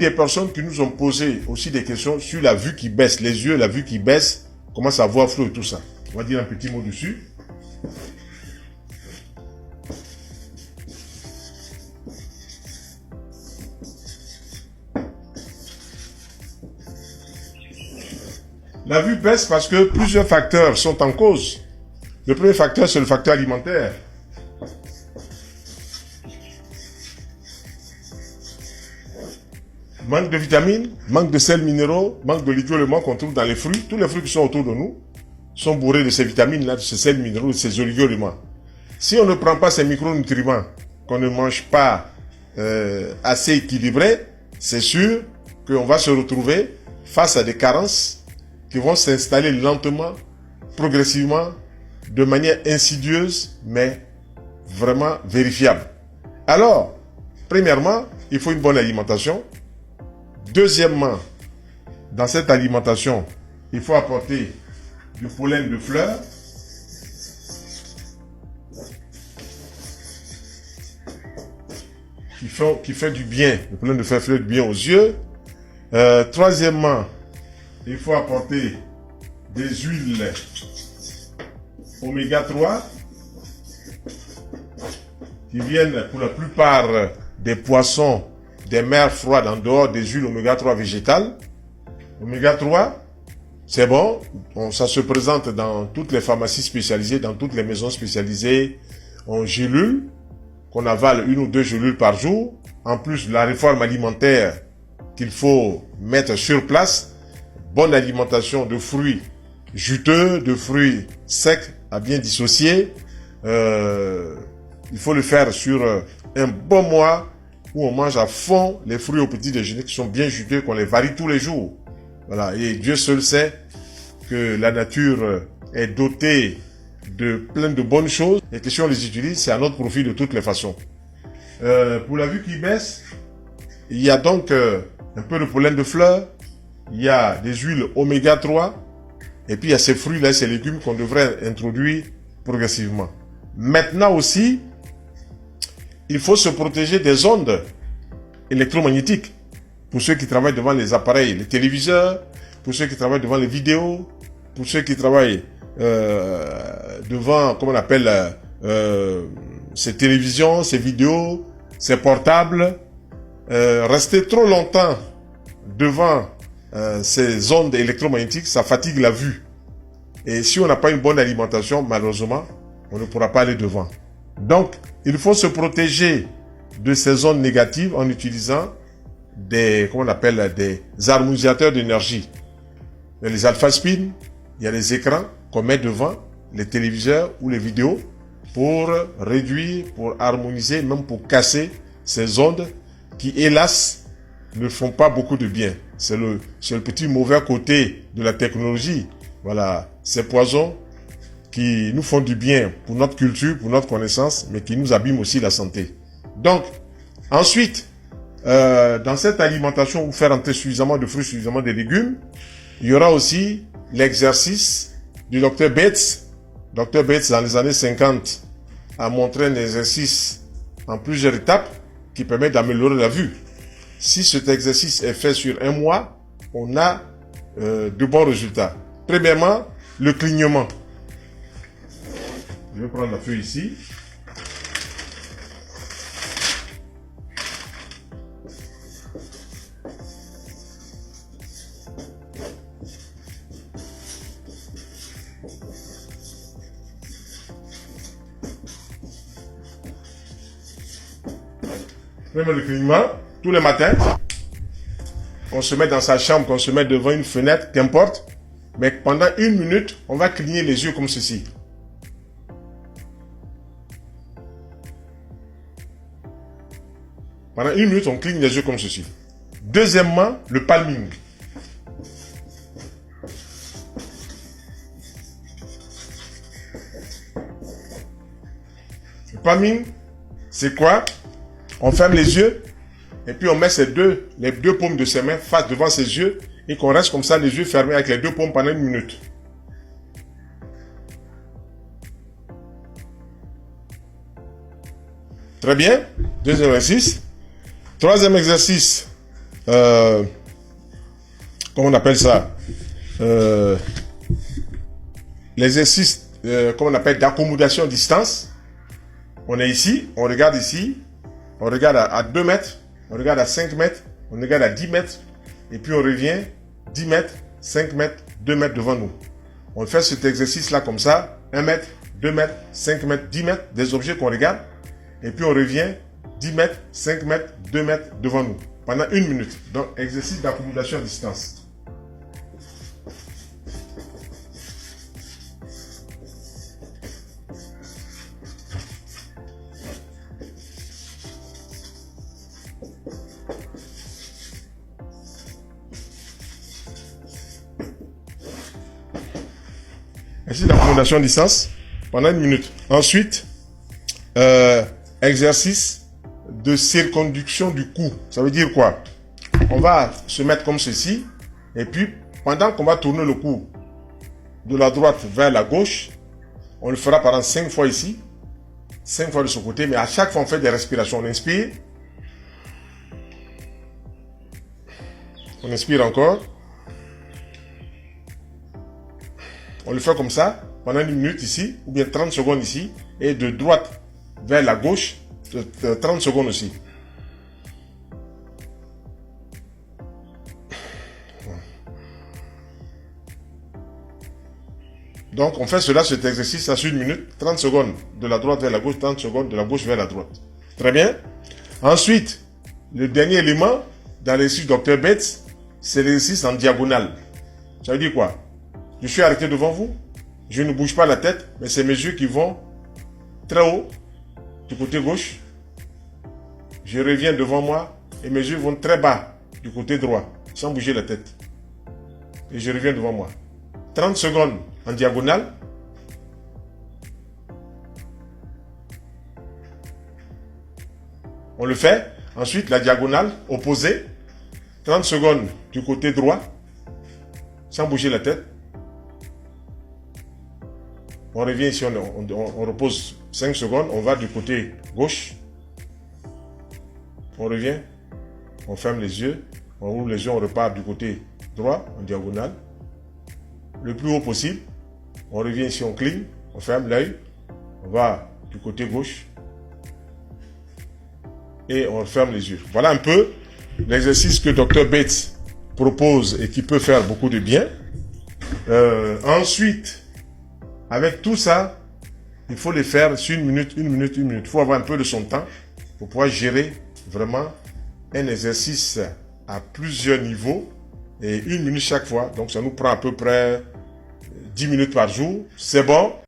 Des personnes qui nous ont posé aussi des questions sur la vue qui baisse, les yeux, la vue qui baisse, commence à voir flou et tout ça. On va dire un petit mot dessus. La vue baisse parce que plusieurs facteurs sont en cause. Le premier facteur, c'est le facteur alimentaire. Manque de vitamines, manque de sels minéraux, manque de oligo-éléments qu'on trouve dans les fruits. Tous les fruits qui sont autour de nous sont bourrés de ces vitamines-là, de ces sels minéraux, de ces oligo-éléments. Si on ne prend pas ces micronutriments, qu'on ne mange pas assez équilibrés, c'est sûr qu'on va se retrouver face à des carences qui vont s'installer lentement, progressivement, de manière insidieuse, mais vraiment vérifiable. Alors, premièrement, il faut une bonne alimentation. Deuxièmement, dans cette alimentation, il faut apporter du pollen de fleurs. Qui fait du bien, le pollen de fleurs fait du bien aux yeux. Troisièmement, il faut apporter des huiles oméga 3 qui viennent pour la plupart des poissons des mers froides en dehors des huiles oméga 3 végétales. Oméga 3, c'est bon, ça se présente dans toutes les pharmacies spécialisées, dans toutes les maisons spécialisées en gélules, qu'on avale 1 ou 2 gélules par jour. En plus de la réforme alimentaire qu'il faut mettre sur place, bonne alimentation de fruits juteux, de fruits secs à bien dissocier. Il faut le faire sur un bon mois où on mange à fond les fruits au petit déjeuner qui sont bien juteux, qu'on les varie tous les jours. Voilà. Et Dieu seul sait que la nature est dotée de plein de bonnes choses et que si on les utilise, c'est à notre profit de toutes les façons. Pour la vue qui baisse, il y a donc un peu de pollen de fleurs, il y a des huiles oméga 3 et puis il y a ces fruits-là, ces légumes qu'on devrait introduire progressivement. Maintenant aussi, il faut se protéger des ondes électromagnétiques. Pour ceux qui travaillent devant les appareils, les téléviseurs, pour ceux qui travaillent devant les vidéos, pour ceux qui travaillent devant, comment on appelle, ces télévisions, ces vidéos, ces portables. Rester trop longtemps devant ces ondes électromagnétiques, ça fatigue la vue. Et si on n'a pas une bonne alimentation, malheureusement, on ne pourra pas aller devant. Donc, il faut se protéger de ces ondes négatives en utilisant des, comment on appelle, des harmonisateurs d'énergie. Il y a les alpha-spin, il y a les écrans qu'on met devant les téléviseurs ou les vidéos pour réduire, pour harmoniser, même pour casser ces ondes qui, hélas, ne font pas beaucoup de bien. C'est le petit mauvais côté de la technologie. Voilà, ces poisons qui nous font du bien pour notre culture, pour notre connaissance, mais qui nous abîment aussi la santé. Donc, ensuite, dans cette alimentation, où faire entrer suffisamment de fruits, suffisamment de légumes, il y aura aussi l'exercice du Dr Bates. Dr Bates, dans les années 50, a montré un exercice en plusieurs étapes qui permet d'améliorer la vue. Si cet exercice est fait sur un mois, on a de bons résultats. Premièrement, le clignement. Je vais prendre la feuille ici. Premièrement, le clignement, tous les matins, on se met dans sa chambre, qu'on se met devant une fenêtre, qu'importe, mais pendant 1 minute, on va cligner les yeux comme ceci. Pendant 1 minute, on cligne les yeux comme ceci. Deuxièmement, le palming. Le palming, c'est quoi? On ferme les yeux et puis on met les deux paumes de ses mains face devant ses yeux et qu'on reste comme ça, les yeux fermés avec les deux paumes pendant 1 minute. Très bien. Deuxième exercice. Troisième exercice, comment on appelle ça, l'exercice, comment on appelle, d'accommodation distance. On est ici, on regarde ici, on regarde à 2 mètres, on regarde à 5 mètres, on regarde à 10 mètres, et puis on revient 10 mètres, 5 mètres, 2 mètres devant nous. On fait cet exercice-là comme ça, 1 mètre, 2 mètres, 5 mètres, 10 mètres, des objets qu'on regarde, et puis on revient 10 mètres, 5 mètres, 2 mètres devant nous, pendant 1 minute. Donc, exercice d'accommodation à distance. Exercice d'accommodation à distance pendant 1 minute. Ensuite, exercice de circonduction du cou. Ça veut dire quoi? On va se mettre comme ceci, et puis pendant qu'on va tourner le cou de la droite vers la gauche, on le fera pendant 5 fois ici, 5 fois de ce côté, mais à chaque fois on fait des respirations. On inspire, on inspire encore, on le fait comme ça pendant 1 minute ici, ou bien 30 secondes ici, et de droite vers la gauche, 30 secondes aussi. Donc on fait cela, cet exercice, ça sur 1 minute, 30 secondes de la droite vers la gauche, 30 secondes de la gauche vers la droite. Très bien. Ensuite, le dernier élément dans l'exercice Dr Bates, c'est l'exercice en diagonale. Ça veut dire quoi? Je suis arrêté devant vous, je ne bouge pas la tête, mais c'est mes yeux qui vont très haut, du côté gauche. Je reviens devant moi et mes yeux vont très bas, du côté droit, sans bouger la tête. Et je reviens devant moi. 30 secondes en diagonale. On le fait. Ensuite, la diagonale opposée. 30 secondes du côté droit, sans bouger la tête. On revient ici, on repose 5 secondes, on va du côté gauche. On revient, on ferme les yeux, on ouvre les yeux, on repart du côté droit, en diagonale. Le plus haut possible. On revient ici, on cligne, on ferme l'œil, on va du côté gauche et on ferme les yeux. Voilà un peu l'exercice que Dr Bates propose et qui peut faire beaucoup de bien. Ensuite, avec tout ça, il faut les faire sur 1 minute, 1 minute, 1 minute. Il faut avoir un peu de son temps pour pouvoir gérer vraiment un exercice à plusieurs niveaux et 1 minute chaque fois. Donc ça nous prend à peu près 10 minutes par jour. C'est bon.